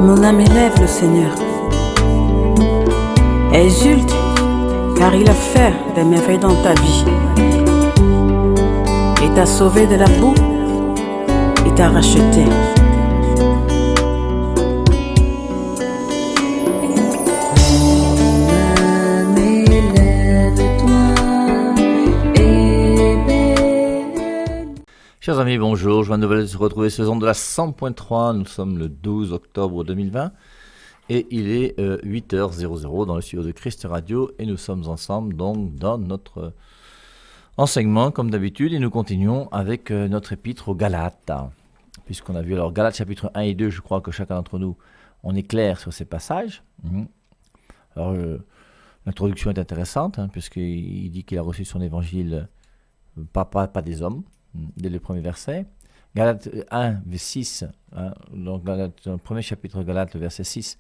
Mon âme élève le Seigneur. Exulte, car il a fait des merveilles dans ta vie. Il t'a sauvé de la boue, il t'a racheté. Chers amis, bonjour, je viens de se retrouver ce jour de la 100.3, nous sommes le 12 octobre 2020 et il est 8h00 dans le studio de Christ Radio et nous sommes ensemble donc dans notre enseignement comme d'habitude et nous continuons avec notre épître aux Galates, puisqu'on a vu alors Galates chapitre 1 et 2, je crois que chacun d'entre nous on est clair sur ces passages. Alors l'introduction est intéressante puisqu'il dit qu'il a reçu son évangile pas des hommes. Dès le premier verset. Galates 1, 6, donc dans le premier chapitre de Galates, le verset 6,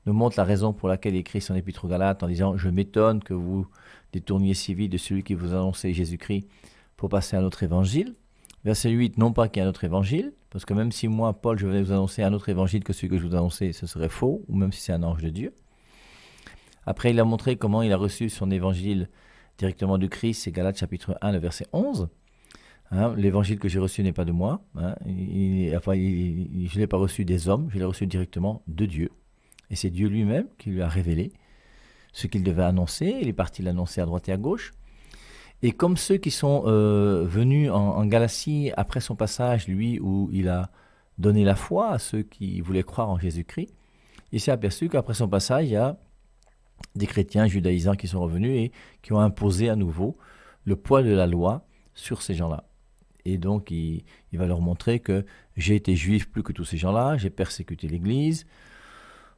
nous montre la raison pour laquelle il écrit son épître aux Galates en disant « Je m'étonne que vous détourniez si vite de celui qui vous annonçait Jésus-Christ pour passer à un autre évangile. » Verset 8, non pas qu'il y ait un autre évangile, parce que même si moi, Paul, je venais vous annoncer un autre évangile que celui que je vous annonçais, ce serait faux, ou même si c'est un ange de Dieu. Après, il a montré comment il a reçu son évangile directement du Christ, c'est Galates chapitre 1, le verset 11. L'évangile que j'ai reçu n'est pas de moi, je ne l'ai pas reçu des hommes, je l'ai reçu directement de Dieu. Et c'est Dieu lui-même qui lui a révélé ce qu'il devait annoncer. Il est parti l'annoncer à droite et à gauche. Et comme ceux qui sont venus en Galatie après son passage, lui, où il a donné la foi à ceux qui voulaient croire en Jésus-Christ, il s'est aperçu qu'après son passage, il y a des chrétiens judaïsants qui sont revenus et qui ont imposé à nouveau le poids de la loi sur ces gens-là. Et donc, il va leur montrer que j'ai été juif plus que tous ces gens-là, j'ai persécuté l'Église.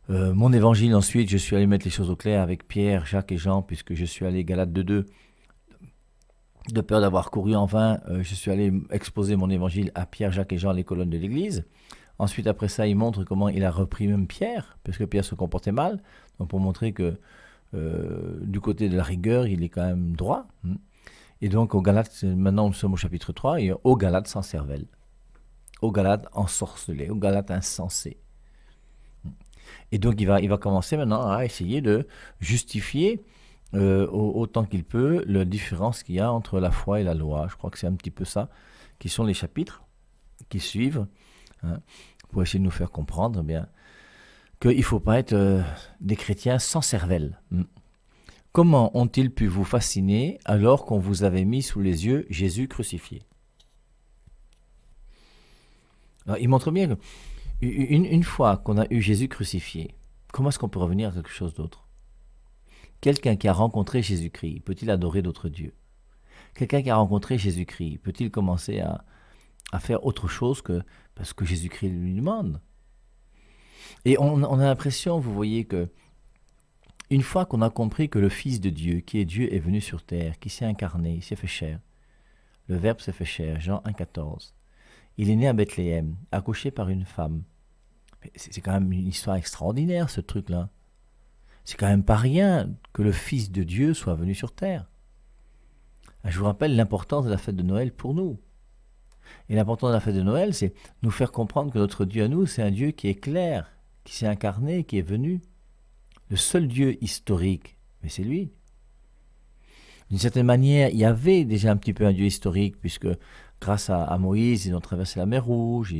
Mon évangile, ensuite, je suis allé mettre les choses au clair avec Pierre, Jacques et Jean, puisque je suis allé, Galates 2, de peur d'avoir couru en vain, je suis allé exposer mon évangile à Pierre, Jacques et Jean, les colonnes de l'Église. Ensuite, après ça, il montre comment il a repris même Pierre, parce que Pierre se comportait mal, donc pour montrer que du côté de la rigueur, il est quand même droit. Et donc, aux Galates, maintenant nous sommes au chapitre 3, et aux Galates sans cervelle, aux Galates ensorcelés, aux Galates insensés. Et donc, il va commencer maintenant à essayer de justifier autant qu'il peut la différence qu'il y a entre la foi et la loi. Je crois que c'est un petit peu ça qui sont les chapitres qui suivent, pour essayer de nous faire comprendre qu'il ne faut pas être des chrétiens sans cervelle. Comment ont-ils pu vous fasciner alors qu'on vous avait mis sous les yeux Jésus crucifié? Alors, il montre bien qu'une fois qu'on a eu Jésus crucifié, comment est-ce qu'on peut revenir à quelque chose d'autre? Quelqu'un qui a rencontré Jésus-Christ, peut-il adorer d'autres dieux? Quelqu'un qui a rencontré Jésus-Christ, peut-il commencer à faire autre chose que parce que Jésus-Christ lui demande? Et on a l'impression, vous voyez, que une fois qu'on a compris que le Fils de Dieu, qui est Dieu, est venu sur terre, qui s'est incarné, il s'est fait chair, le Verbe s'est fait chair, Jean 1,14, il est né à Bethléem, accouché par une femme. Mais c'est quand même une histoire extraordinaire, ce truc-là. C'est quand même pas rien que le Fils de Dieu soit venu sur terre. Je vous rappelle l'importance de la fête de Noël pour nous. Et l'importance de la fête de Noël, c'est nous faire comprendre que notre Dieu à nous, c'est un Dieu qui est clair, qui s'est incarné, qui est venu. Le seul Dieu historique, mais c'est lui. D'une certaine manière, il y avait déjà un petit peu un Dieu historique, puisque grâce à Moïse, ils ont traversé la mer Rouge,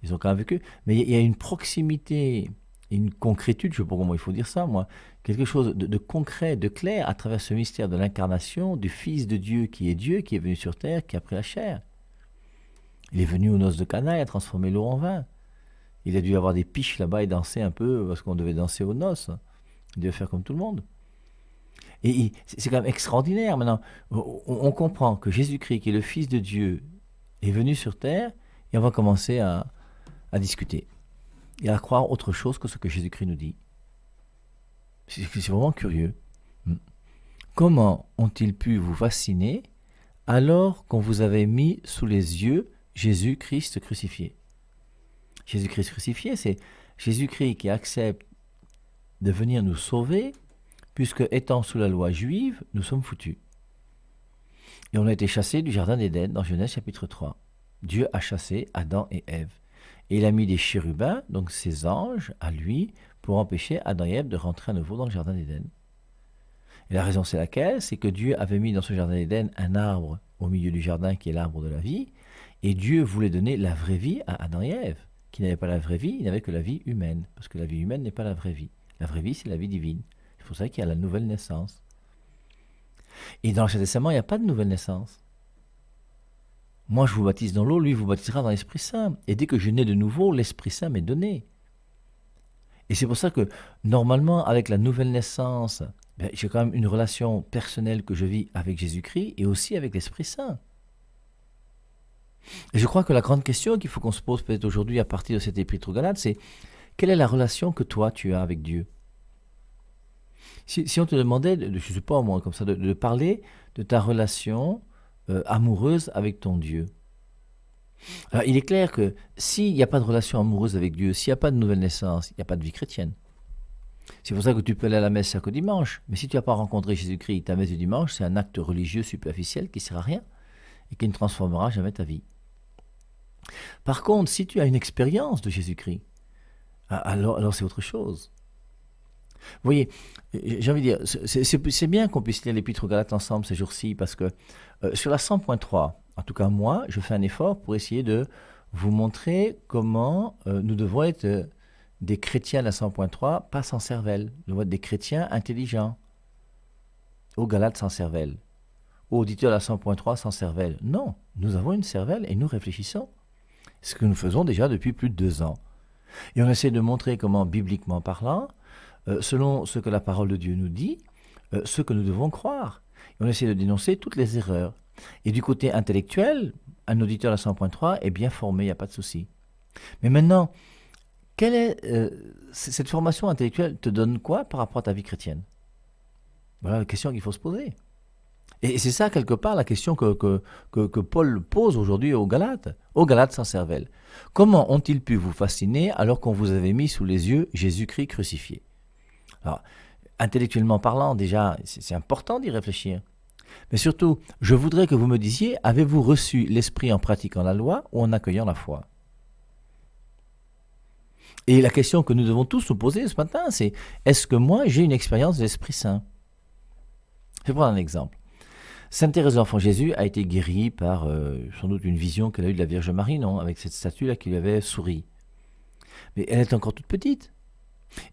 ils ont quand même vécu. Mais il y a une proximité, une concrétude, je ne sais pas comment il faut dire ça, moi, quelque chose de concret, de clair, à travers ce mystère de l'incarnation du Fils de Dieu, qui est venu sur terre, qui a pris la chair. Il est venu aux noces de Cana, il a transformé l'eau en vin. Il a dû avoir des piches là-bas et danser un peu, parce qu'on devait danser aux noces. Il devait faire comme tout le monde. Et c'est quand même extraordinaire. Maintenant, on comprend que Jésus-Christ, qui est le Fils de Dieu, est venu sur terre, et on va commencer à discuter et à croire autre chose que ce que Jésus-Christ nous dit. C'est vraiment curieux. Comment ont-ils pu vous fasciner alors qu'on vous avait mis sous les yeux Jésus-Christ crucifié? Jésus-Christ crucifié, c'est Jésus-Christ qui accepte de venir nous sauver, puisque étant sous la loi juive, nous sommes foutus. Et on a été chassés du jardin d'Éden dans Genèse chapitre 3. Dieu a chassé Adam et Ève. Et il a mis des chérubins, donc ses anges, à lui, pour empêcher Adam et Ève de rentrer à nouveau dans le jardin d'Éden. Et la raison c'est laquelle? C'est que Dieu avait mis dans ce jardin d'Éden un arbre au milieu du jardin qui est l'arbre de la vie, et Dieu voulait donner la vraie vie à Adam et Ève. Qui n'avaient pas la vraie vie, ils n'avaient que la vie humaine, parce que la vie humaine n'est pas la vraie vie. La vraie vie, c'est la vie divine. C'est pour ça qu'il y a la nouvelle naissance. Et dans l'Ancien Testament, il n'y a pas de nouvelle naissance. Moi, je vous baptise dans l'eau, lui vous baptisera dans l'Esprit Saint. Et dès que je nais de nouveau, l'Esprit Saint m'est donné. Et c'est pour ça que, normalement, avec la nouvelle naissance, j'ai quand même une relation personnelle que je vis avec Jésus-Christ et aussi avec l'Esprit Saint. Et je crois que la grande question qu'il faut qu'on se pose peut-être aujourd'hui à partir de cette épître aux Galates, c'est quelle est la relation que toi tu as avec Dieu? Si on te demandait, je ne sais pas moi, comme ça, de parler de ta relation amoureuse avec ton Dieu. Alors il est clair que s'il n'y a pas de relation amoureuse avec Dieu, s'il n'y a pas de nouvelle naissance, il n'y a pas de vie chrétienne. C'est pour ça que tu peux aller à la messe chaque dimanche, mais si tu n'as pas rencontré Jésus-Christ, ta messe du dimanche, c'est un acte religieux superficiel qui ne sert à rien et qui ne transformera jamais ta vie. Par contre, si tu as une expérience de Jésus-Christ, alors c'est autre chose. Vous voyez, j'ai envie de dire, c'est bien qu'on puisse lire l'Épître aux Galates ensemble ces jours-ci, parce que sur la 100.3, en tout cas moi, je fais un effort pour essayer de vous montrer comment nous devons être des chrétiens à la 100.3, pas sans cervelle. Nous devons être des chrétiens intelligents. Aux Galates sans cervelle. Aux auditeurs à la 100.3 sans cervelle. Non, nous avons une cervelle et nous réfléchissons. Ce que nous faisons déjà depuis plus de 2 ans. Et on essaie de montrer comment, bibliquement parlant, selon ce que la parole de Dieu nous dit, ce que nous devons croire. Et on essaie de dénoncer toutes les erreurs. Et du côté intellectuel, un auditeur à 100.3 est bien formé, il n'y a pas de souci. Mais maintenant, quelle est, cette formation intellectuelle te donne quoi par rapport à ta vie chrétienne? Voilà la question qu'il faut se poser. Et c'est ça, quelque part, la question que Paul pose aujourd'hui aux Galates sans cervelle. Comment ont-ils pu vous fasciner alors qu'on vous avait mis sous les yeux Jésus-Christ crucifié? Alors, intellectuellement parlant, déjà, c'est important d'y réfléchir. Mais surtout, je voudrais que vous me disiez, avez-vous reçu l'Esprit en pratiquant la loi ou en accueillant la foi? Et la question que nous devons tous nous poser ce matin, c'est, est-ce que moi, j'ai une expérience de l'Esprit Saint? Je vais prendre un exemple. Sainte Thérèse de l'Enfant Jésus a été guérie par sans doute une vision qu'elle a eue de la Vierge Marie, non? Avec cette statue-là qui lui avait souri. Mais elle est encore toute petite.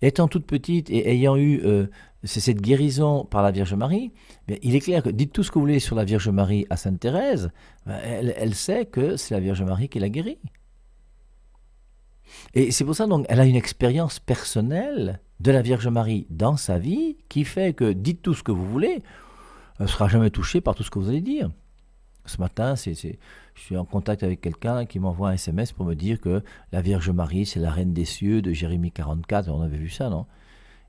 Étant toute petite et ayant eu cette guérison par la Vierge Marie, il est clair que dites tout ce que vous voulez sur la Vierge Marie à Sainte Thérèse, elle sait que c'est la Vierge Marie qui l'a guérie. Et c'est pour ça donc elle a une expérience personnelle de la Vierge Marie dans sa vie qui fait que dites tout ce que vous voulez, elle ne sera jamais touchée par tout ce que vous allez dire. Ce matin, je suis en contact avec quelqu'un qui m'envoie un SMS pour me dire que la Vierge Marie, c'est la reine des cieux de Jérémie 44. On avait vu ça, non?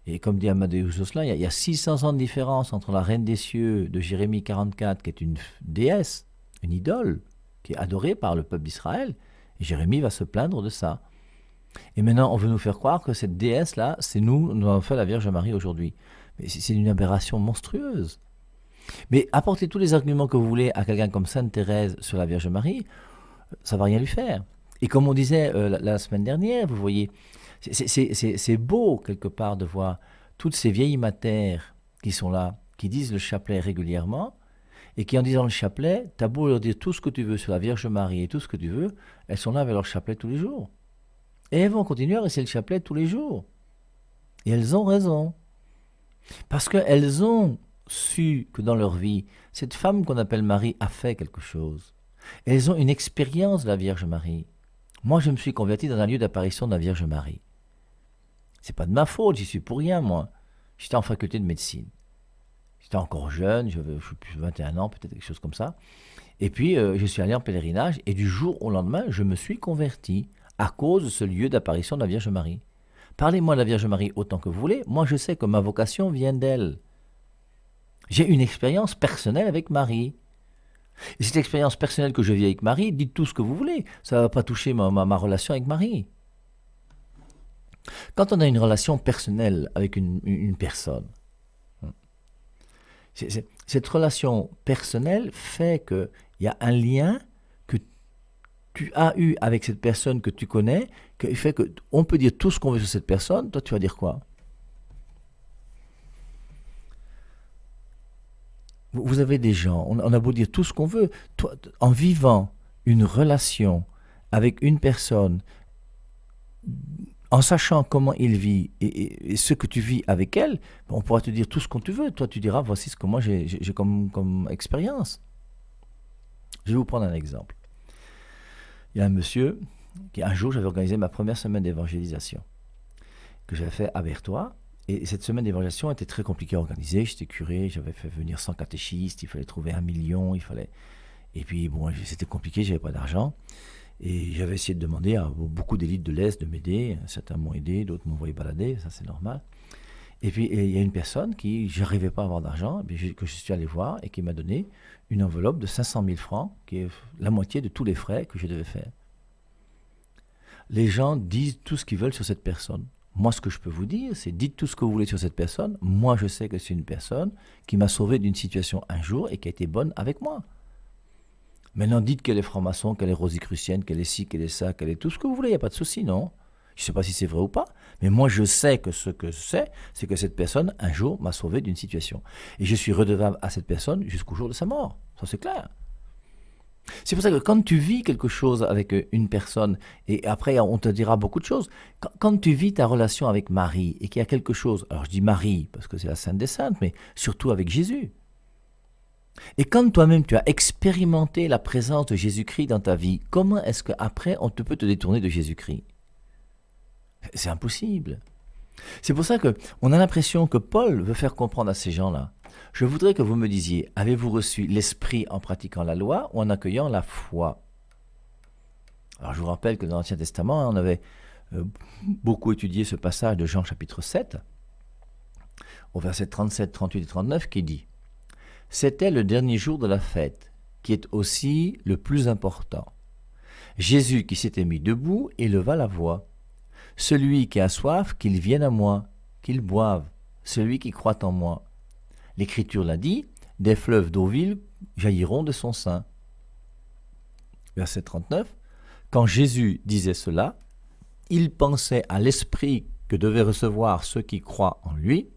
Et comme dit Amadeus Josselin, il y a 600 ans de différence entre la reine des cieux de Jérémie 44, qui est une déesse, une idole, qui est adorée par le peuple d'Israël. Et Jérémie va se plaindre de ça. Et maintenant, on veut nous faire croire que cette déesse-là, c'est nous avons fait la Vierge Marie aujourd'hui. Mais c'est une aberration monstrueuse. Mais apportez tous les arguments que vous voulez à quelqu'un comme Sainte Thérèse sur la Vierge Marie, ça ne va rien lui faire. Et comme on disait la semaine dernière, vous voyez, c'est beau quelque part de voir toutes ces vieilles matères qui sont là, qui disent le chapelet régulièrement, et qui en disant le chapelet, t'as beau leur dire tout ce que tu veux sur la Vierge Marie et tout ce que tu veux, elles sont là avec leur chapelet tous les jours. Et elles vont continuer à réciter le chapelet tous les jours. Et elles ont raison. Parce qu'elles ont su que dans leur vie, cette femme qu'on appelle Marie a fait quelque chose. Elles ont une expérience de la Vierge Marie. Moi, je me suis converti dans un lieu d'apparition de la Vierge Marie. C'est pas de ma faute, j'y suis pour rien, moi. J'étais en faculté de médecine. J'étais encore jeune, je suis plus de 21 ans, peut-être quelque chose comme ça. Et puis, je suis allé en pèlerinage, et du jour au lendemain, je me suis converti à cause de ce lieu d'apparition de la Vierge Marie. Parlez-moi de la Vierge Marie autant que vous voulez. Moi, je sais que ma vocation vient d'elle. J'ai une expérience personnelle avec Marie. Et cette expérience personnelle que je vis avec Marie, dites tout ce que vous voulez. Ça ne va pas toucher ma relation avec Marie. Quand on a une relation personnelle avec une personne, cette relation personnelle fait qu'il y a un lien que tu as eu avec cette personne que tu connais, qui fait qu'on peut dire tout ce qu'on veut sur cette personne, toi tu vas dire quoi? Vous avez des gens, on a beau dire tout ce qu'on veut, toi, en vivant une relation avec une personne, en sachant comment il vit et ce que tu vis avec elle, on pourra te dire tout ce qu'on tu veux. Toi, tu diras, voici ce que moi j'ai comme expérience. Je vais vous prendre un exemple. Il y a un monsieur qui, un jour, j'avais organisé ma première semaine d'évangélisation que j'avais fait à Berthois. Et cette semaine d'évangélisation était très compliquée à organiser. J'étais curé, j'avais fait venir 100 catéchistes, il fallait trouver 1 million, il fallait... Et puis, bon, c'était compliqué, j'avais pas d'argent. Et j'avais essayé de demander à beaucoup d'élites de l'Est de m'aider. Certains m'ont aidé, d'autres m'ont envoyé balader, ça c'est normal. Et puis il y a une personne qui, j'arrivais pas à avoir d'argent, que je suis allé voir et qui m'a donné une enveloppe de 500 000 francs, qui est la moitié de tous les frais que je devais faire. Les gens disent tout ce qu'ils veulent sur cette personne. Moi, ce que je peux vous dire, c'est dites tout ce que vous voulez sur cette personne. Moi, je sais que c'est une personne qui m'a sauvé d'une situation un jour et qui a été bonne avec moi. Maintenant, dites qu'elle est franc-maçon, qu'elle est rosicrucienne, qu'elle est ci, qu'elle est ça, qu'elle est tout ce que vous voulez, il n'y a pas de souci, non? Je ne sais pas si c'est vrai ou pas, mais moi je sais que ce que c'est que cette personne, un jour, m'a sauvé d'une situation. Et je suis redevable à cette personne jusqu'au jour de sa mort. Ça, c'est clair. C'est pour ça que quand tu vis quelque chose avec une personne, et après on te dira beaucoup de choses, quand tu vis ta relation avec Marie, et qu'il y a quelque chose, alors je dis Marie, parce que c'est la Sainte des Saintes, mais surtout avec Jésus, et quand toi-même tu as expérimenté la présence de Jésus-Christ dans ta vie, comment est-ce qu'après on peut te détourner de Jésus-Christ? C'est impossible. C'est pour ça qu'on a l'impression que Paul veut faire comprendre à ces gens-là. Je voudrais que vous me disiez, avez-vous reçu l'Esprit en pratiquant la loi ou en accueillant la foi? Alors je vous rappelle que dans l'Ancien Testament, on avait beaucoup étudié ce passage de Jean chapitre 7, au verset 37, 38 et 39, qui dit « C'était le dernier jour de la fête, qui est aussi le plus important. Jésus qui s'était mis debout éleva la voix. Celui qui a soif, qu'il vienne à moi, qu'il boive, celui qui croit en moi. L'Écriture l'a dit, des fleuves d'eau vive jailliront de son sein. » Verset 39. Quand Jésus disait cela, il pensait à l'esprit que devaient recevoir ceux qui croient en lui.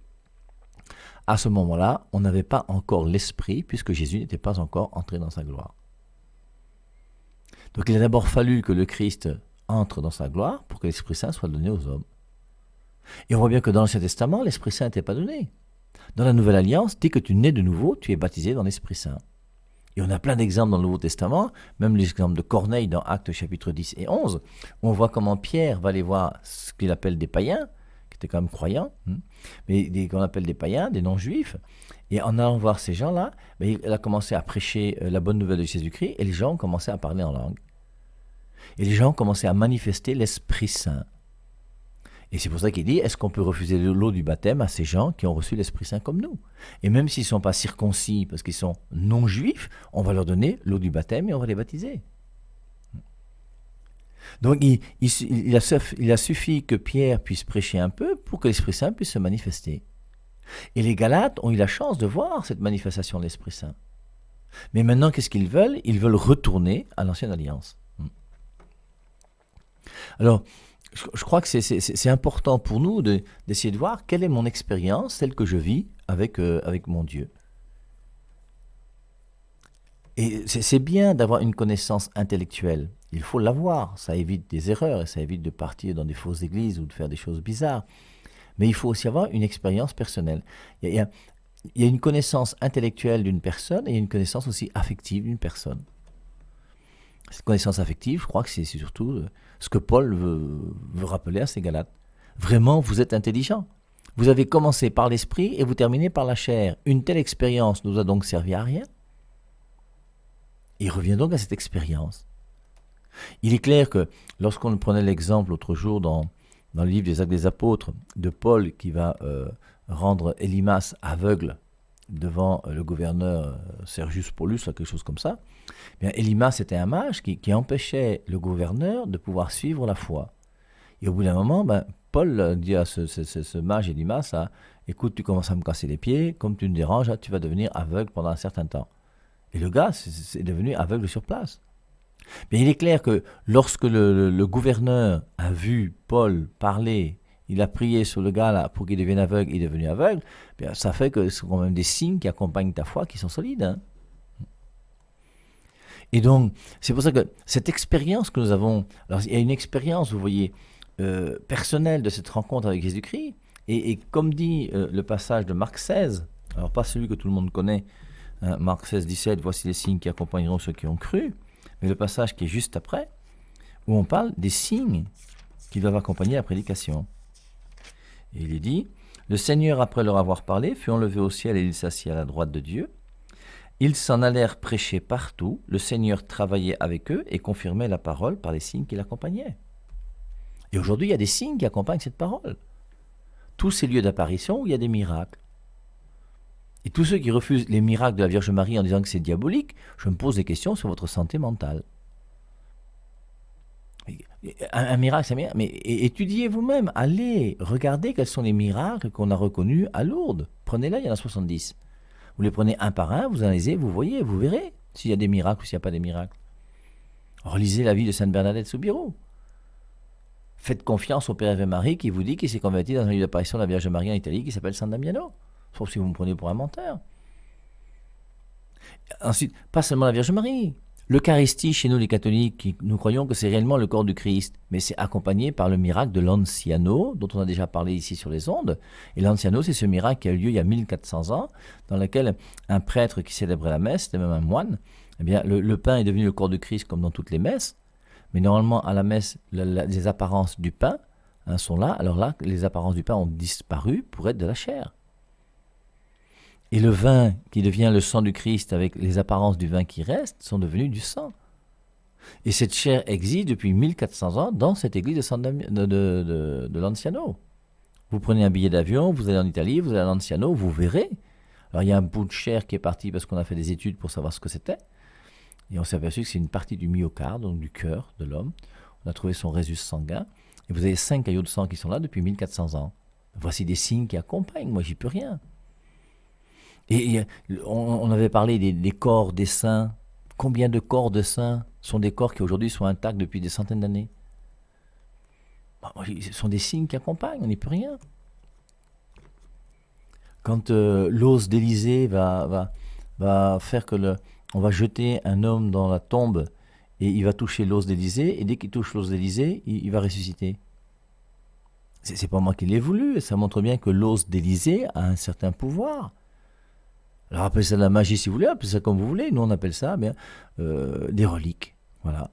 À ce moment-là, on n'avait pas encore l'esprit, puisque Jésus n'était pas encore entré dans sa gloire. Donc il a d'abord fallu que le Christ entre dans sa gloire pour que l'Esprit Saint soit donné aux hommes. Et on voit bien que dans l'Ancien Testament, l'Esprit Saint n'était pas donné. Dans la Nouvelle Alliance, dès que tu nais de nouveau, tu es baptisé dans l'Esprit Saint. Et on a plein d'exemples dans le Nouveau Testament, même l'exemple de Corneille dans Actes chapitre 10 et 11, où on voit comment Pierre va aller voir ce qu'il appelle des païens, qui étaient quand même croyants, mais qu'on appelle des païens, des non-juifs. Et en allant voir ces gens-là, il a commencé à prêcher la bonne nouvelle de Jésus-Christ, et les gens ont commencé à parler en langue. Et les gens ont commencé à manifester l'Esprit Saint. Et c'est pour ça qu'il dit, est-ce qu'on peut refuser l'eau du baptême à ces gens qui ont reçu l'Esprit Saint comme nous? Et même s'ils ne sont pas circoncis, parce qu'ils sont non-juifs, on va leur donner l'eau du baptême et on va les baptiser. Donc il a suffi que Pierre puisse prêcher un peu pour que l'Esprit Saint puisse se manifester. Et les Galates ont eu la chance de voir cette manifestation de l'Esprit Saint. Mais maintenant, qu'est-ce qu'ils veulent? Ils veulent retourner à l'Ancienne Alliance. Alors, je crois que c'est important pour nous d'essayer de voir quelle est mon expérience, celle que je vis avec mon Dieu. Et c'est bien d'avoir une connaissance intellectuelle. Il faut l'avoir, ça évite des erreurs et ça évite de partir dans des fausses églises ou de faire des choses bizarres. Mais il faut aussi avoir une expérience personnelle. Il y a une connaissance intellectuelle d'une personne et il y a une connaissance aussi affective d'une personne. Cette connaissance affective, je crois que c'est surtout ce que Paul veut rappeler à ces Galates. Vraiment, vous êtes intelligents. Vous avez commencé par l'esprit et vous terminez par la chair. Une telle expérience nous a donc servi à rien. Il revient donc à cette expérience. Il est clair que lorsqu'on prenait l'exemple l'autre jour dans le livre des Actes des Apôtres de Paul qui va rendre Élymas aveugle devant le gouverneur Sergius Paulus, quelque chose comme ça, bien, Élymas était un mage qui empêchait le gouverneur de pouvoir suivre la foi. Et au bout d'un moment, Paul dit à ce mage Élymas, écoute, tu commences à me casser les pieds, comme tu me déranges, tu vas devenir aveugle pendant un certain temps. Et le gars, c'est devenu aveugle sur place. Mais il est clair que lorsque le gouverneur a vu Paul parler, il a prié sur le gars là pour qu'il devienne aveugle, il est devenu aveugle, bien, ça fait que ce sont quand même des signes qui accompagnent ta foi qui sont solides. Hein. Et donc, c'est pour ça que cette expérience que nous avons, alors il y a une expérience, vous voyez, personnelle de cette rencontre avec Jésus-Christ, et comme dit le passage de Marc 16, alors pas celui que tout le monde connaît, hein, Marc 16, 17, voici les signes qui accompagneront ceux qui ont cru, mais le passage qui est juste après, où on parle des signes qui doivent accompagner la prédication. Et il est dit, le Seigneur, après leur avoir parlé, fut enlevé au ciel et il s'assit à la droite de Dieu. Ils s'en allèrent prêcher partout, le Seigneur travaillait avec eux et confirmait la parole par les signes qui l'accompagnaient. Et aujourd'hui, il y a des signes qui accompagnent cette parole. Tous ces lieux d'apparition où il y a des miracles. Et tous ceux qui refusent les miracles de la Vierge Marie en disant que c'est diabolique, je me pose des questions sur votre santé mentale. Un miracle, c'est bien, mais étudiez vous-même, allez, regardez quels sont les miracles qu'on a reconnus à Lourdes. Prenez-les, il y en a 70. Vous les prenez un par un, vous analysez, vous voyez, vous verrez s'il y a des miracles ou s'il n'y a pas des miracles. Relisez la vie de Sainte Bernadette Soubirous. Faites confiance au Père Ave Marie qui vous dit qu'il s'est converti dans un lieu d'apparition de la Vierge Marie en Italie qui s'appelle San Damiano. Sauf si vous me prenez pour un menteur. Ensuite, pas seulement la Vierge Marie. L'Eucharistie, chez nous les catholiques, nous croyons que c'est réellement le corps du Christ, mais c'est accompagné par le miracle de l'Anciano, dont on a déjà parlé ici sur les ondes. Et l'Anciano, c'est ce miracle qui a eu lieu il y a 1400 ans, dans lequel un prêtre qui célébrait la messe, c'était même un moine, eh bien, le pain est devenu le corps du Christ comme dans toutes les messes, mais normalement à la messe, les apparences du pain sont là, alors là, les apparences du pain ont disparu pour être de la chair. Et le vin qui devient le sang du Christ avec les apparences du vin qui reste sont devenus du sang. Et cette chair existe depuis 1400 ans dans cette église de l'Anciano. Vous prenez un billet d'avion, vous allez en Italie, vous allez à l'Anciano, vous verrez. Alors il y a un bout de chair qui est parti parce qu'on a fait des études pour savoir ce que c'était. Et on s'est aperçu que c'est une partie du myocarde, donc du cœur de l'homme. On a trouvé son résus sanguin. Et vous avez 5 caillots de sang qui sont là depuis 1400 ans. Voici des signes qui accompagnent, moi j'y peux rien. Et on avait parlé des corps des saints. Combien de corps de saints sont des corps qui aujourd'hui sont intacts depuis des centaines d'années? Ce sont des signes qui accompagnent, on n'y peut rien. Quand l'os d'Élysée va faire que on va jeter un homme dans la tombe et il va toucher l'os d'Élysée, et dès qu'il touche l'os d'Élysée, il va ressusciter. C'est pas moi qui l'ai voulu, et ça montre bien que l'os d'Élysée a un certain pouvoir. Alors appelez ça de la magie si vous voulez, appelez ça comme vous voulez. Nous on appelle ça des reliques. Voilà.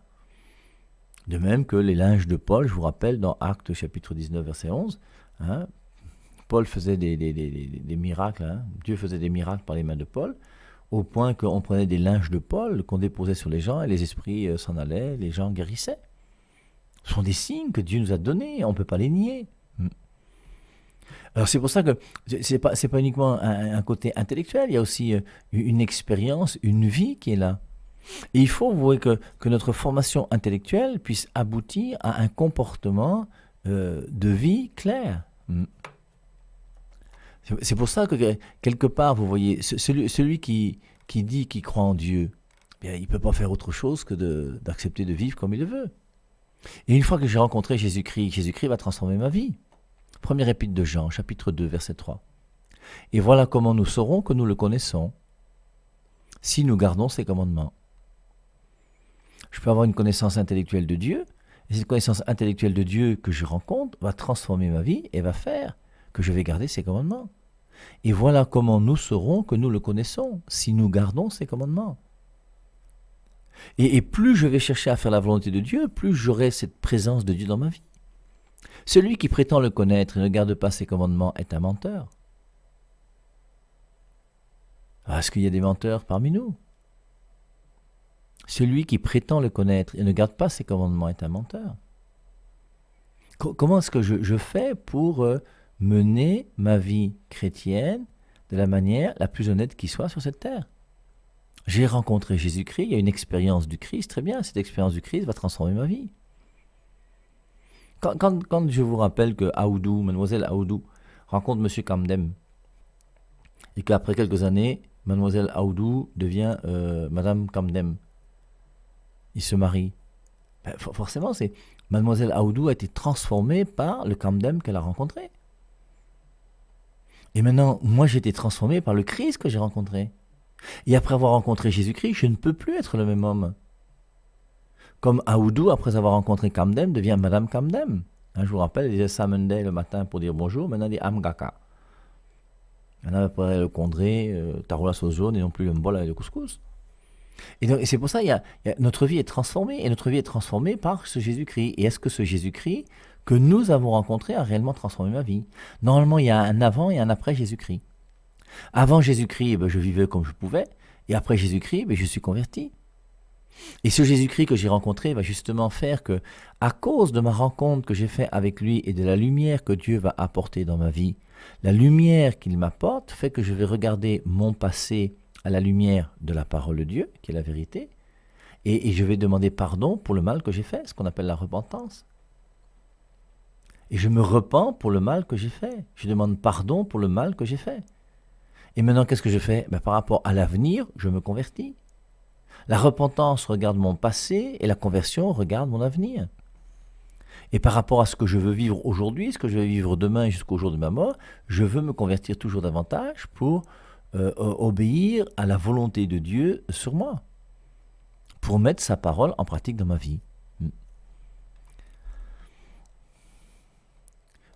De même que les linges de Paul, je vous rappelle dans Actes chapitre 19 verset 11, hein, Paul faisait des miracles, hein, Dieu faisait des miracles par les mains de Paul, au point qu'on prenait des linges de Paul qu'on déposait sur les gens et les esprits s'en allaient, les gens guérissaient. Ce sont des signes que Dieu nous a donnés, on ne peut pas les nier. Alors c'est pour ça que c'est pas uniquement un côté intellectuel, il y a aussi une expérience, une vie qui est là. Et il faut, vous voyez, que notre formation intellectuelle puisse aboutir à un comportement de vie clair. C'est pour ça que quelque part, vous voyez, celui qui dit qu'il croit en Dieu, bien, il ne peut pas faire autre chose que d'accepter de vivre comme il le veut. Et une fois que j'ai rencontré Jésus-Christ, Jésus-Christ va transformer ma vie. Première épître de Jean, chapitre 2, verset 3. Et voilà comment nous saurons que nous le connaissons, si nous gardons ses commandements. Je peux avoir une connaissance intellectuelle de Dieu, et cette connaissance intellectuelle de Dieu que je rencontre va transformer ma vie et va faire que je vais garder ses commandements. Et voilà comment nous saurons que nous le connaissons, si nous gardons ses commandements. Et plus je vais chercher à faire la volonté de Dieu, plus j'aurai cette présence de Dieu dans ma vie. Celui qui prétend le connaître et ne garde pas ses commandements est un menteur. Est-ce qu'il y a des menteurs parmi nous? Celui qui prétend le connaître et ne garde pas ses commandements est un menteur. Comment est-ce que je fais pour mener ma vie chrétienne de la manière la plus honnête qui soit sur cette terre? J'ai rencontré Jésus-Christ, il y a une expérience du Christ, très bien, cette expérience du Christ va transformer ma vie. Quand je vous rappelle que Aoudou, mademoiselle Aoudou, rencontre monsieur Kamdem, et qu'après quelques années, mademoiselle Aoudou devient madame Kamdem, il se marie. Forcément, c'est Mademoiselle Aoudou a été transformée par le Kamdem qu'elle a rencontré. Et maintenant, moi, j'ai été transformé par le Christ que j'ai rencontré. Et après avoir rencontré Jésus-Christ, je ne peux plus être le même homme. Comme Aoudou, après avoir rencontré Kamdem, devient Madame Kamdem. Je vous rappelle, elle disait Samende le matin pour dire bonjour, maintenant elle dit Amgaka. Maintenant, après le Condré, Taroula sauce jaune et non plus le mbol avec le couscous. Et c'est pour ça que notre vie est transformée. Et notre vie est transformée par ce Jésus-Christ. Et est-ce que ce Jésus-Christ que nous avons rencontré a réellement transformé ma vie? Normalement, il y a un avant et un après Jésus-Christ. Avant Jésus-Christ, je vivais comme je pouvais. Et après Jésus-Christ, je suis converti. Et ce Jésus-Christ que j'ai rencontré va justement faire que, à cause de ma rencontre que j'ai faite avec lui et de la lumière que Dieu va apporter dans ma vie, la lumière qu'il m'apporte fait que je vais regarder mon passé à la lumière de la parole de Dieu, qui est la vérité, et je vais demander pardon pour le mal que j'ai fait, ce qu'on appelle la repentance. Et je me repens pour le mal que j'ai fait. Je demande pardon pour le mal que j'ai fait. Et maintenant, qu'est-ce que je fais? Par rapport à l'avenir, je me convertis. La repentance regarde mon passé et la conversion regarde mon avenir. Et par rapport à ce que je veux vivre aujourd'hui, ce que je vais vivre demain et jusqu'au jour de ma mort, je veux me convertir toujours davantage pour obéir à la volonté de Dieu sur moi, pour mettre sa parole en pratique dans ma vie.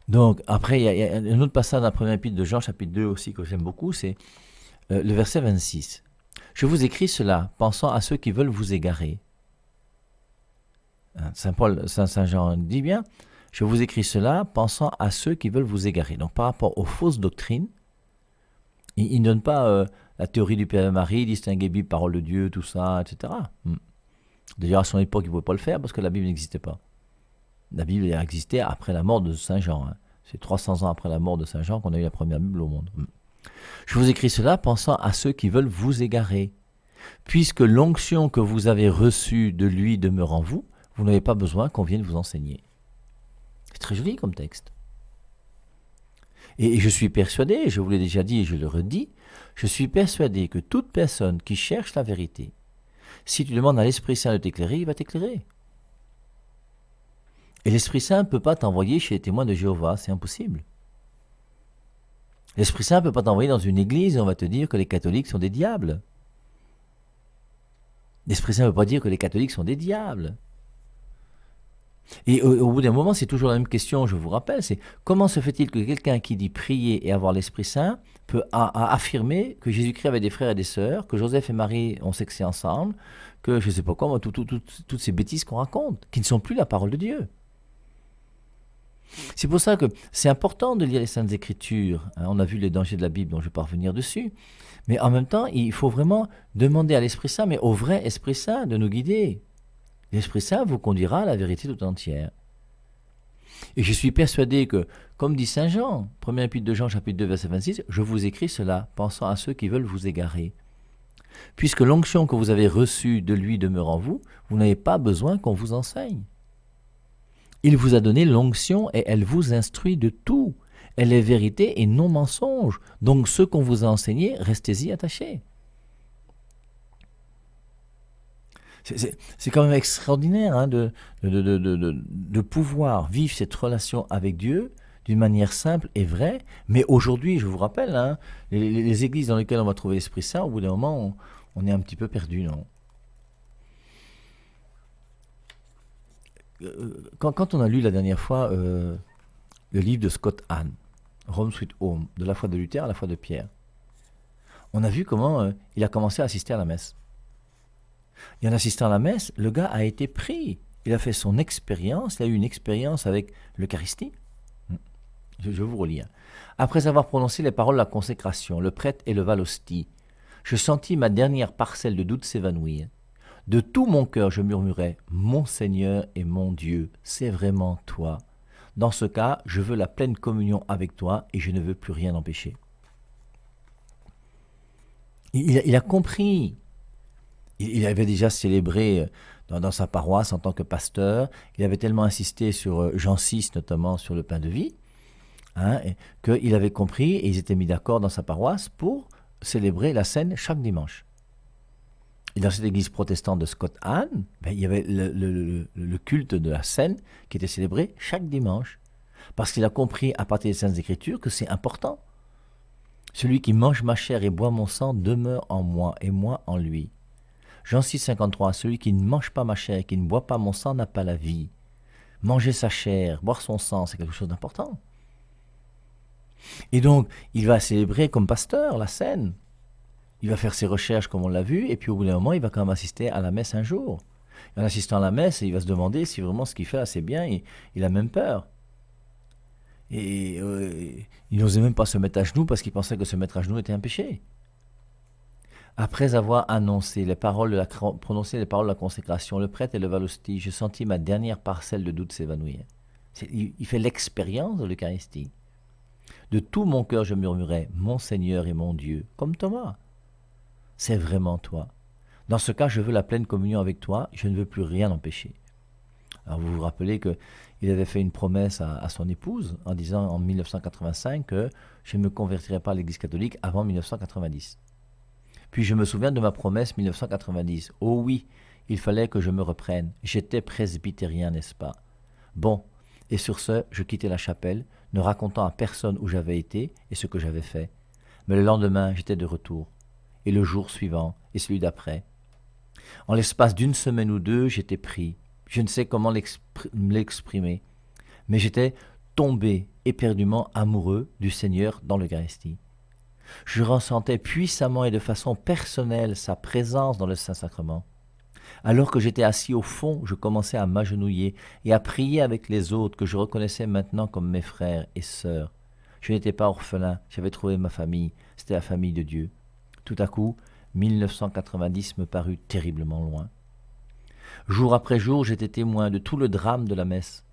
Donc, après, il y a un autre passage dans la première épître de Jean, chapitre 2 aussi, que j'aime beaucoup, c'est le verset 26. « Je vous écris cela, pensant à ceux qui veulent vous égarer. » Saint Jean dit bien, « Je vous écris cela, pensant à ceux qui veulent vous égarer. » Donc, par rapport aux fausses doctrines, il ne donne pas la théorie du Père Marie, distinguer Bible, parole de Dieu, tout ça, etc. D'ailleurs, à son époque, il ne pouvait pas le faire parce que la Bible n'existait pas. La Bible a existé après la mort de Saint Jean. C'est 300 ans après la mort de Saint Jean qu'on a eu la première Bible au monde. Je vous écris cela pensant à ceux qui veulent vous égarer. Puisque l'onction que vous avez reçue de lui demeure en vous, vous n'avez pas besoin qu'on vienne vous enseigner. C'est très joli comme texte. Et je suis persuadé, je vous l'ai déjà dit et je le redis, je suis persuadé que toute personne qui cherche la vérité, si tu demandes à l'Esprit Saint de t'éclairer, il va t'éclairer. Et l'Esprit Saint ne peut pas t'envoyer chez les témoins de Jéhovah, c'est impossible. L'Esprit Saint ne peut pas t'envoyer dans une église et on va te dire que les catholiques sont des diables. L'Esprit Saint ne veut pas dire que les catholiques sont des diables. Et au bout d'un moment, c'est toujours la même question, je vous rappelle, c'est comment se fait-il que quelqu'un qui dit prier et avoir l'Esprit Saint peut affirmer que Jésus-Christ avait des frères et des sœurs, que Joseph et Marie ont sexé ensemble, que je ne sais pas quoi, toutes ces bêtises qu'on raconte, qui ne sont plus la parole de Dieu. C'est pour ça que c'est important de lire les Saintes Écritures. On a vu les dangers de la Bible, dont je ne vais pas revenir dessus. Mais en même temps, il faut vraiment demander à l'Esprit Saint, mais au vrai Esprit Saint, de nous guider. L'Esprit Saint vous conduira à la vérité tout entière. Et je suis persuadé que, comme dit Saint Jean, 1 épître de Jean, chapitre 2, verset 26, « Je vous écris cela, pensant à ceux qui veulent vous égarer. Puisque l'onction que vous avez reçue de lui demeure en vous, vous n'avez pas besoin qu'on vous enseigne. Il vous a donné l'onction et elle vous instruit de tout. Elle est vérité et non mensonge. Donc ce qu'on vous a enseigné, restez-y attachés. » C'est quand même extraordinaire de pouvoir vivre cette relation avec Dieu d'une manière simple et vraie. Mais aujourd'hui, je vous rappelle, les églises dans lesquelles on va trouver l'Esprit Saint, au bout d'un moment, on est un petit peu perdu, non? Quand on a lu la dernière fois le livre de Scott Hahn, Home Sweet Home, de la foi de Luther à la foi de Pierre, on a vu comment il a commencé à assister à la messe. Et en assistant à la messe, le gars a été pris. Il a fait son expérience, il a eu une expérience avec l'Eucharistie. Je vous relis. Après avoir prononcé les paroles de la consécration, le prêtre éleva l'hostie. Je sentis ma dernière parcelle de doute s'évanouir. De tout mon cœur, je murmurais « Mon Seigneur et mon Dieu, c'est vraiment toi. Dans ce cas, je veux la pleine communion avec toi et je ne veux plus rien empêcher. » Il a compris. Il avait déjà célébré dans sa paroisse en tant que pasteur. Il avait tellement insisté sur Jean VI, notamment sur le pain de vie, qu'il avait compris et ils étaient mis d'accord dans sa paroisse pour célébrer la scène chaque dimanche. Et dans cette église protestante de Scott Hahn, il y avait le culte de la scène qui était célébré chaque dimanche. Parce qu'il a compris à partir des Saintes Écritures que c'est important. Celui qui mange ma chair et boit mon sang demeure en moi et moi en lui. Jean 6, 53, celui qui ne mange pas ma chair et qui ne boit pas mon sang n'a pas la vie. Manger sa chair, boire son sang, c'est quelque chose d'important. Et donc, il va célébrer comme pasteur la scène. Il va faire ses recherches comme on l'a vu, et puis au bout d'un moment, il va quand même assister à la messe un jour. Et en assistant à la messe, il va se demander si vraiment ce qu'il fait là, c'est bien, il a même peur. Et il n'osait même pas se mettre à genoux parce qu'il pensait que se mettre à genoux était un péché. Après avoir prononcé les paroles de la consécration, le prêtre éleva l'hostie, je sentis ma dernière parcelle de doute s'évanouir. Il fait l'expérience de l'Eucharistie. De tout mon cœur, je murmurais, mon Seigneur et mon Dieu, comme Thomas. C'est vraiment toi. Dans ce cas, je veux la pleine communion avec toi, je ne veux plus rien empêcher. Alors vous vous rappelez qu'il avait fait une promesse à son épouse en disant en 1985 que je ne me convertirais pas à l'Église catholique avant 1990. Puis je me souviens de ma promesse 1990. Oh oui, il fallait que je me reprenne. J'étais presbytérien, n'est-ce pas? Bon, et sur ce, je quittai la chapelle, ne racontant à personne où j'avais été et ce que j'avais fait. Mais le lendemain, j'étais de retour. Et le jour suivant, et celui d'après. En l'espace d'une semaine ou deux, j'étais pris. Je ne sais comment l'exprimer, mais j'étais tombé éperdument amoureux du Seigneur dans l'Eucharistie. Je ressentais puissamment et de façon personnelle sa présence dans le Saint-Sacrement. Alors que j'étais assis au fond, je commençais à m'agenouiller et à prier avec les autres que je reconnaissais maintenant comme mes frères et sœurs. Je n'étais pas orphelin, j'avais trouvé ma famille, c'était la famille de Dieu. Tout à coup, 1990 me parut terriblement loin. Jour après jour, j'étais témoin de tout le drame de la messe,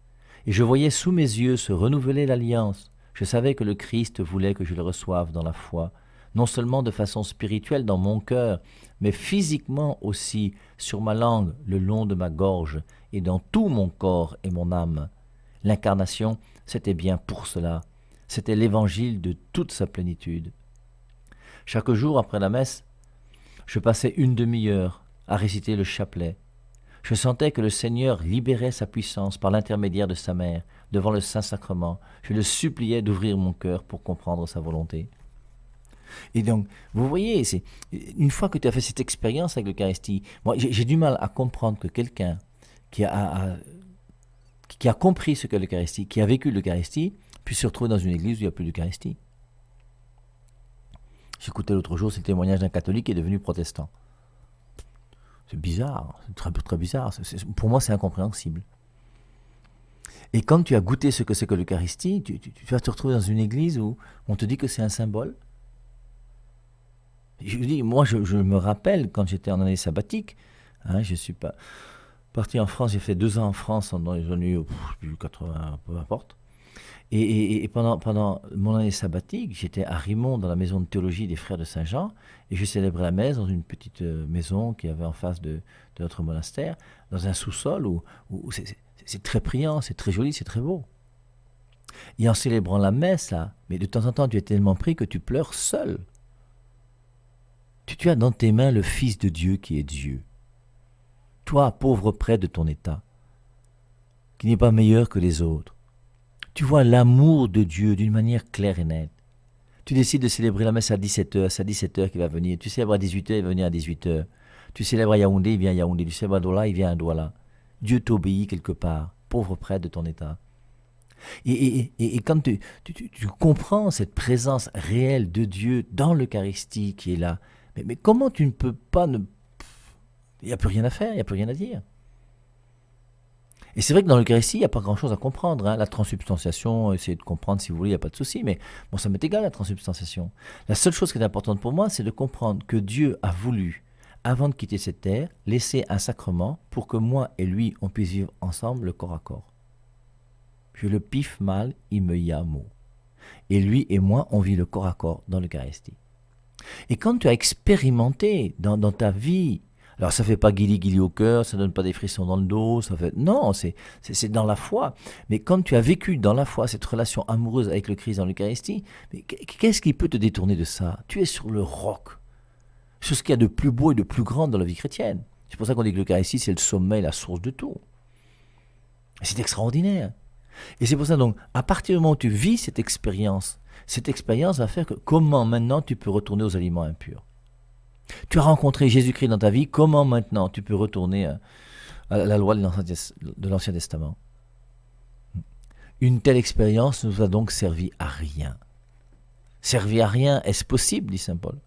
et je voyais sous mes yeux se renouveler l'alliance. Je savais que le Christ voulait que je le reçoive dans la foi, non seulement de façon spirituelle dans mon cœur, mais physiquement aussi, sur ma langue, le long de ma gorge, et dans tout mon corps et mon âme. L'incarnation, c'était bien pour cela. C'était l'évangile de toute sa plénitude. Chaque jour après la messe, je passais une demi-heure à réciter le chapelet. Je sentais que le Seigneur libérait sa puissance par l'intermédiaire de sa mère devant le Saint-Sacrement. Je le suppliais d'ouvrir mon cœur pour comprendre sa volonté. Et donc, vous voyez, une fois que tu as fait cette expérience avec l'Eucharistie, moi j'ai du mal à comprendre que quelqu'un qui a compris ce qu'est l'Eucharistie, qui a vécu l'Eucharistie, puisse se retrouver dans une église où il n'y a plus d'Eucharistie. J'écoutais l'autre jour, c'est le témoignage d'un catholique qui est devenu protestant. C'est bizarre, c'est très, très bizarre. Pour moi, c'est incompréhensible. Et quand tu as goûté ce que c'est que l'Eucharistie, tu vas te retrouver dans une église où on te dit que c'est un symbole. Je dis, moi, je me rappelle quand j'étais en année sabbatique, je suis pas parti en France, j'ai fait 2 ans en France dans les années 80, peu importe. Et pendant mon année sabbatique, j'étais à Rimont, dans la maison de théologie des frères de Saint-Jean, et je célébrais la messe dans une petite maison qui avait en face de notre monastère, dans un sous-sol où c'est très priant, c'est très joli, c'est très beau. Et en célébrant la messe, là, mais de temps en temps, tu es tellement pris que tu pleures seul. Tu as dans tes mains le Fils de Dieu qui est Dieu. Toi, pauvre prêtre de ton état, qui n'est pas meilleur que les autres. Tu vois l'amour de Dieu d'une manière claire et nette. Tu décides de célébrer la messe à 17h, c'est à 17h qu'il va venir. Tu célèbres à 18h, il va venir à 18h. Tu célèbres à Yaoundé, il vient à Yaoundé. Tu célèbres à Douala, il vient à Douala. Dieu t'obéit quelque part, pauvre prêtre de ton état. Et quand tu comprends cette présence réelle de Dieu dans l'Eucharistie qui est là, mais comment tu ne peux pas Il n'y a plus rien à faire, il n'y a plus rien à dire. Et c'est vrai que dans l'Eucharistie, il n'y a pas grand-chose à comprendre. La transsubstantiation, essayez de comprendre si vous voulez, il n'y a pas de souci. Mais bon, ça m'est égal la transsubstantiation. La seule chose qui est importante pour moi, c'est de comprendre que Dieu a voulu, avant de quitter cette terre, laisser un sacrement pour que moi et lui, on puisse vivre ensemble le corps à corps. Je le piffe mal, il me y a mot. Et lui et moi, on vit le corps à corps dans l'Eucharistie. Et quand tu as expérimenté dans ta vie, alors ça ne fait pas guili-guili au cœur, ça ne donne pas des frissons dans le dos, non, c'est dans la foi. Mais quand tu as vécu dans la foi cette relation amoureuse avec le Christ dans l'Eucharistie, mais qu'est-ce qui peut te détourner de ça? Tu es sur le roc. sur ce qu'il y a de plus beau et de plus grand dans la vie chrétienne. C'est pour ça qu'on dit que l'Eucharistie, c'est le sommet, la source de tout. C'est extraordinaire. Et c'est pour ça, donc, à partir du moment où tu vis cette expérience va faire que comment maintenant tu peux retourner aux aliments impurs. Tu as rencontré Jésus-Christ dans ta vie, comment maintenant tu peux retourner à la loi de l'Ancien Testament. Une telle expérience ne nous a donc servi à rien. Servi à rien, est-ce possible, dit saint Paul?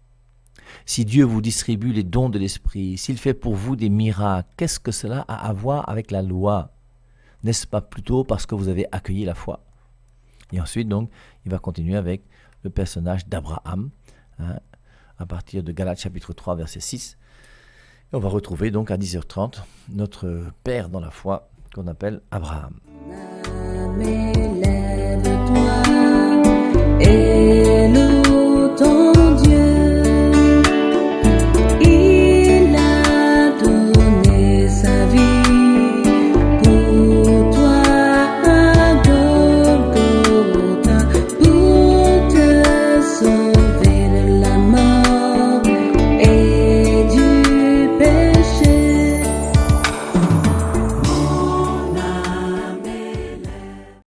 Si Dieu vous distribue les dons de l'Esprit, s'il fait pour vous des miracles, qu'est-ce que cela a à voir avec la loi? N'est-ce pas plutôt parce que vous avez accueilli la foi? Et ensuite, donc, il va continuer avec le personnage d'Abraham, à partir de Galates chapitre 3, verset 6. Et on va retrouver donc à 10h30 notre père dans la foi qu'on appelle Abraham.